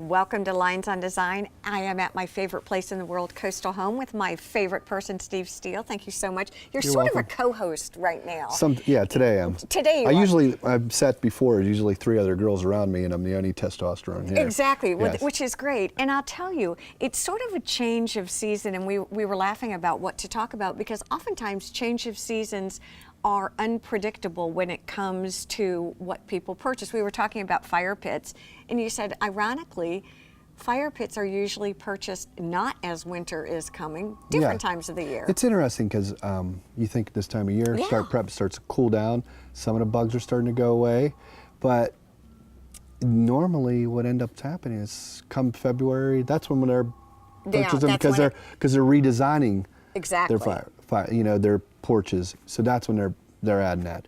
Welcome to Lynes on Design. I am at my favorite place in the world, Coastal Home, with my favorite person, Steve Steele. Thank you so much. You're sort welcome. of a co-host right now. Yeah, today I am. Today you are. I've sat before, usually 3 other girls around me, and I'm the only testosterone here. Exactly, Yes. which is great. And I'll tell you, it's sort of a change of season, and we were laughing about what to talk about, because oftentimes change of seasons are unpredictable when it comes to what people purchase. We were talking about fire pits, and you said, ironically, fire pits are usually purchased not as winter is coming, different times of the year. It's interesting because you think this time of year, prep starts to cool down, some of the bugs are starting to go away, but normally what ends up happening is come February, that's when they're purchasing because they're redesigning their porches. So that's when they're adding that,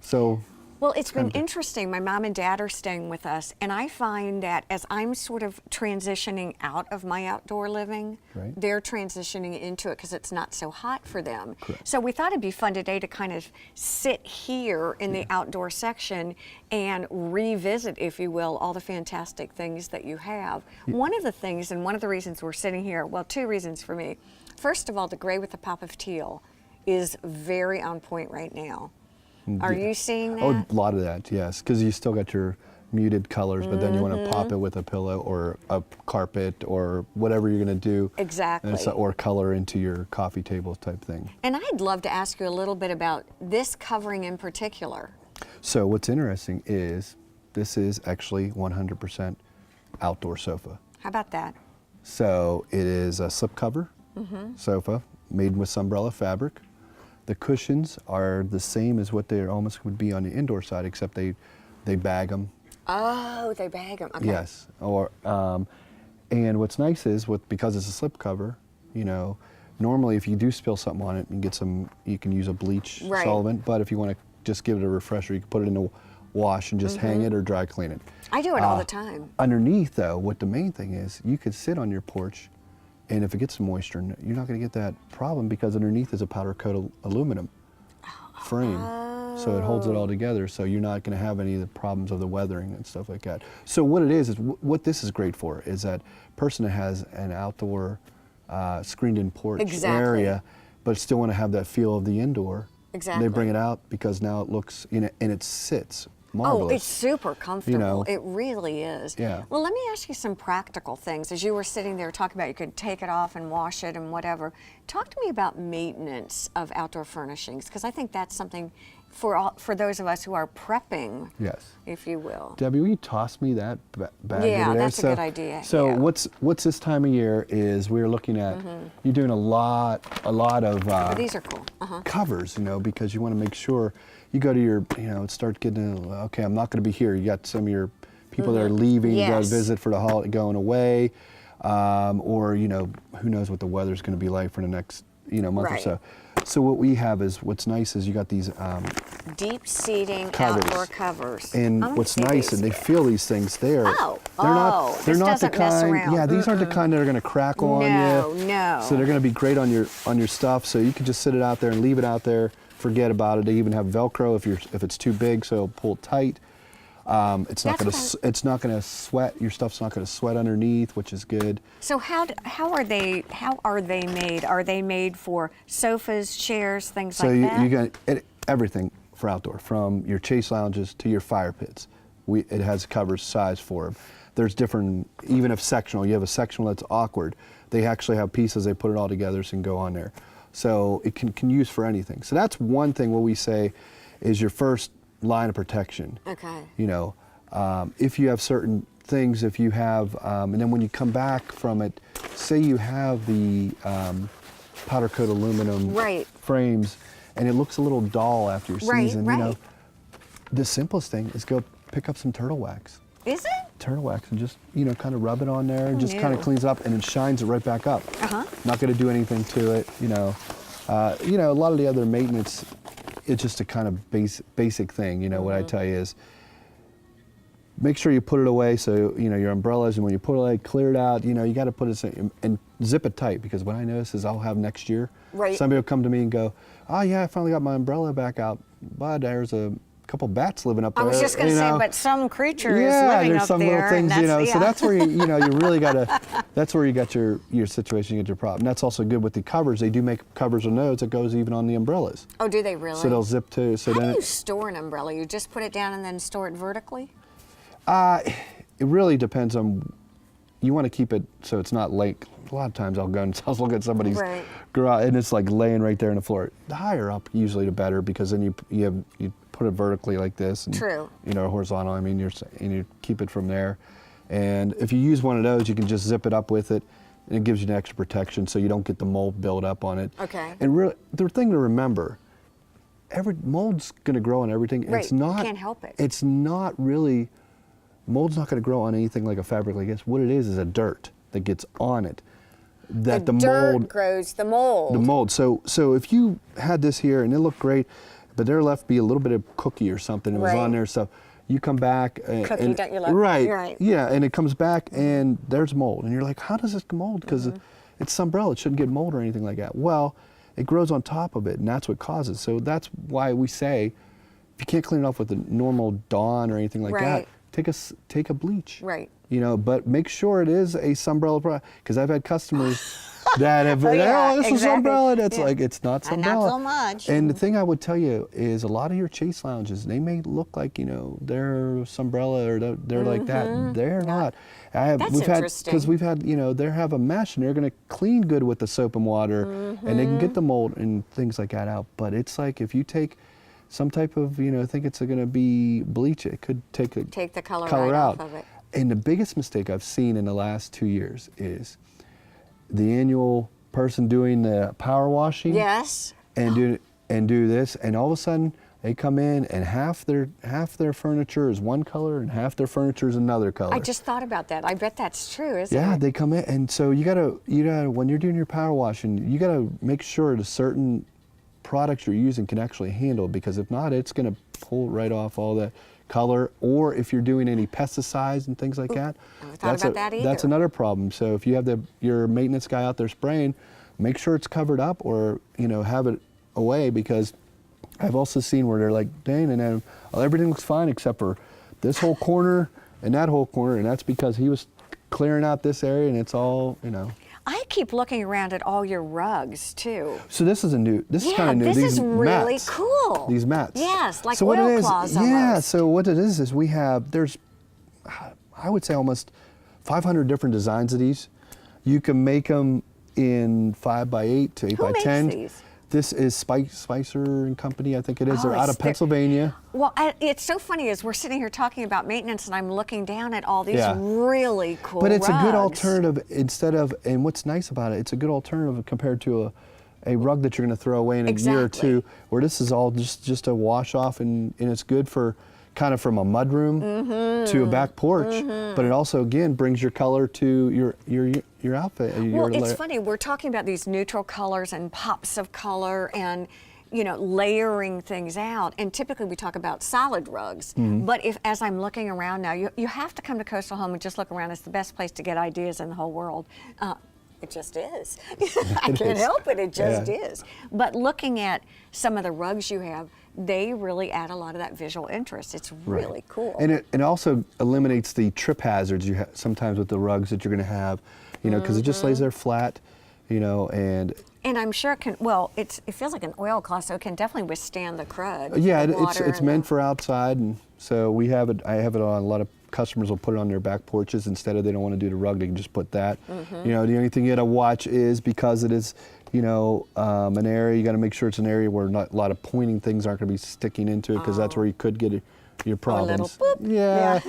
so. Well, it's been interesting. My mom and dad are staying with us, and I find that as I'm sort of transitioning out of my outdoor living, they're transitioning into it because it's not so hot for them. Correct. So we thought it'd be fun today to kind of sit here in the outdoor section and revisit, if you will, all the fantastic things that you have. One of the things, and one of the reasons we're sitting here, well, 2 reasons for me. First of all, the gray with the pop of teal is very on point right now. Are you seeing that? Oh, a lot of that, yes, because you still got your muted colors, but then you want to pop it with a pillow or a carpet or whatever you're going to do. Exactly. Or color into your coffee table type thing. And I'd love to ask you a little bit about this covering in particular. So what's interesting is this is actually 100% outdoor sofa. How about that? So it is a slipcover sofa made with sunbrella fabric. The cushions are the same as what they almost would be on the indoor side, except they bag them. Oh, they bag them. Okay. Yes. And what's nice is because it's a slipcover, normally if you do spill something on it and get you can use a bleach solvent. But if you want to just give it a refresher, you can put it in the wash and just hang it or dry clean it. I do it all the time. Underneath, though, what the main thing is, you could sit on your porch. And if it gets some moisture, you're not going to get that problem because underneath is a powder coat aluminum frame. So it holds it all together, so you're not going to have any of the problems of the weathering and stuff like that. So what it is what this is great for is that person that has an outdoor screened-in porch area, but still want to have that feel of the indoor. Exactly. They bring it out because now it looks, and it sits. Marvelous. Oh, it's super comfortable. It really is. Yeah. Well, let me ask you some practical things. As you were sitting there talking about you could take it off and wash it and whatever, talk to me about maintenance of outdoor furnishings, because I think that's something for those of us who are prepping, if you will. Debbie, will you toss me that bag over there? Yeah, that's a good idea. So what's this time of year is we're looking at, you're doing a lot of these are cool. covers, because you want to make sure you go to your, start getting, okay, I'm not going to be here. You got some of your people that are leaving, you got to visit for the holiday, going away, or, who knows what the weather's going to be like for the next, month or so. So what we have is, what's nice is you got these deep seating outdoor covers. And what's nice, and they feel these things there. They're not the kind. Yeah, these aren't the kind that are going to crackle on you. No. So they're going to be great on your stuff. So you can just sit it out there and leave it out there. Forget about it. They even have Velcro if it's too big, so it'll pull tight. It's not going to sweat. Your stuff's not going to sweat underneath, which is good. So how are they made? Are they made for sofas, chairs, things like that? So you got everything for outdoor, from your chase lounges to your fire pits. It has covers size for them. There's different, even if sectional, you have a sectional that's awkward. They actually have pieces. They put it all together so it can go on there. So it can use for anything. So that's one thing. What we say is your first line of protection. Okay. If you have certain things, if you have, and then when you come back from it, say you have the powder coat aluminum frames, and it looks a little dull after your season. The simplest thing is go pick up some turtle wax. Is it? Turtle wax, and just kind of rub it on there, and just kind of cleans up, and it shines it right back up. Not going to do anything to it. A lot of the other maintenance, it's just a kind of basic thing. What I tell you is, make sure you put it away. So your umbrellas, and when you put it away, clear it out. You got to put it and zip it tight, because what I notice is I'll have next year, somebody will come to me and go, "Oh yeah, I finally got my umbrella back out, but there's a couple bats living up I there. was just going to you say, know. but some creature Yeah, is living there's up some there. little things, and you know. that's, So yeah. that's where you know, you really got to. That's where you got your situation, you get your problem. And that's also good with the covers. They do make covers with nodes that goes even on the umbrellas. Oh, do they really? So they'll zip too. So How then do you store an umbrella? You just put it down and then store it vertically? it really depends on. You want to keep it so it's not like. A lot of times I'll go and I'll look at somebody's Right. garage and it's like laying right there on the floor. The higher up, usually the better, because then you put it vertically like this. And, True. You know, horizontal. I mean, you keep it from there. And if you use one of those, you can just zip it up with it, and it gives you an extra protection so you don't get the mold build up on it. Okay. And really, the thing to remember, every mold's going to grow on everything. Right. It's not. You can't help it. It's not really. Mold's not going to grow on anything like a fabric like this. What it is a dirt that gets on it. That the dirt mold grows the mold. the mold. So if you had this here and it looked great, but there left be a little bit of cookie or something that was Right. on there, so you come back Cookie, and don't you love? right, Right. yeah, and it comes back and there's mold, and you're like, how does this mold? Because it's umbrella, it shouldn't get mold or anything like that. Well, it grows on top of it, and that's what causes. So that's why we say, if you can't clean it off with a normal Dawn or anything like Right. that, take a bleach. Right. You know, but make sure it is a sunbrella product, because I've had customers that have, Oh, yeah, this is exactly. sunbrella, and it's Yeah. like, it's not And sunbrella. not so much. And the thing I would tell you is a lot of your chase lounges, they may look like, you know, they're sunbrella or they're like that. They're not. That's we've had, interesting. because we've had, you know, they have a mesh and they're going to clean good with the soap and water, and they can get the mold and things like that out. But it's like, if you take some type of, you know, think it's going to be bleach, it could take the color right out. off of it. And the biggest mistake I've seen in the last 2 years is the annual person doing the power washing Yes. and do this, and all of a sudden they come in and half their furniture is one color and half their furniture is another color. I just thought about that. I bet that's true, isn't Yeah, it? they come in, and so you gotta when you're doing your power washing, you gotta make sure the certain products you're using can actually handle, because if not, it's gonna pull right off all that color. Or if you're doing any pesticides and things like that, never thought about that that's either. another problem. So if you have your maintenance guy out there spraying, make sure it's covered up, or have it away, because I've also seen where they're like, dang, and then everything looks fine except for this whole corner and that whole corner, and that's because he was clearing out this area, and it's all, I keep looking around at all your rugs too. So this is kind of new. This These is really mats, cool. These mats. Yes, like so what it oilcloths is, almost. Yeah, so what it is we have, there's, I would say almost 500 different designs of these. You can make them in 5x8 to 8x10. Who makes these? This is Spicer and Company, I think it is. Oh, They're out of Pennsylvania. Well, it's so funny as we're sitting here talking about maintenance, and I'm looking down at all these Yeah. really cool But it's a good rugs. alternative and what's nice about it, it's a good alternative compared to a rug that you're going to throw away in a year or Exactly. two, where this is all just a wash off, and it's good for kind of from a mudroom to a back porch, but it also again brings your color to your outfit. Well, it's funny, we're talking about these neutral colors and pops of color and layering things out, and typically we talk about solid rugs, but as I'm looking around now, you have to come to Coastal Home and just look around. It's the best place to get ideas in the whole world. It just is. I can't help it, it just is. But looking at some of the rugs you have, they really add a lot of that visual interest. It's really cool. And it also eliminates the trip hazards you have sometimes with the rugs that you're going to have, because it just lays there flat, and I'm sure it can, well, it feels like an oilcloth, so it can definitely withstand the crud. yeah, the it's water meant for outside, and so we have it. I have it on a lot of customers will put it on their back porches instead of, they don't want to do the rug, they can just put that. The only thing you got to watch is, because it is an area, you got to make sure it's an area where not a lot of pointing things aren't going to be sticking into it, because that's where you could get your problems. boop. Yeah.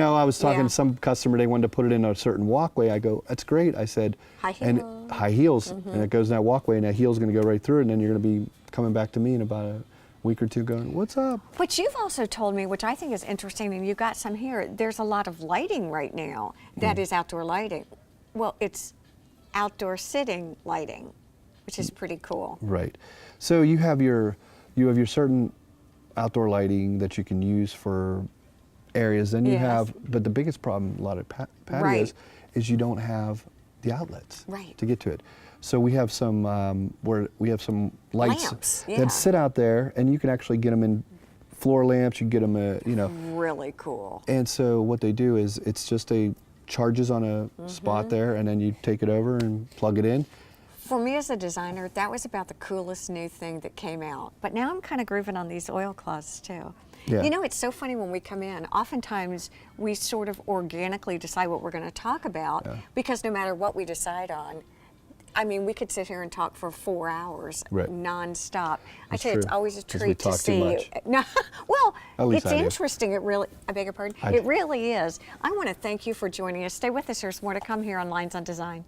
I was talking Yeah. to some customer, they wanted to put it in a certain walkway. I go, that's great. I said, High and heels. high heels, and it goes in that walkway, and that heel's going to go right through it, and then you're going to be coming back to me in about a week or two going, what's up? But you've also told me, which I think is interesting, and you've got some here, there's a lot of lighting right now that is outdoor lighting. Well, it's outdoor sitting lighting, which is pretty cool. Right. So you have your certain outdoor lighting that you can use for areas. Then you Yes. have, but the biggest problem, a lot of patios, Right. is you don't have the outlets Right. to get to it. So we have some lights Lamps, yeah. that sit out there, and you can actually get them in floor lamps. You can get them, you know. Really cool. And so what they do is it's just a charges on a spot there, and then you take it over and plug it in. For me as a designer, that was about the coolest new thing that came out. But now I'm kind of grooving on these oil cloths too. Yeah. You know, it's so funny when we come in, oftentimes we sort of organically decide what we're going to talk about because no matter what we decide on, I mean, we could sit here and talk for 4 hours nonstop. I tell you, it's true. always a 'Cause we treat to talk too see you. much. No, well, At least it's I do. interesting. It really, I beg your pardon? I It do. really is. I want to thank you for joining us. Stay with us. There's more to come here on Lines on Design.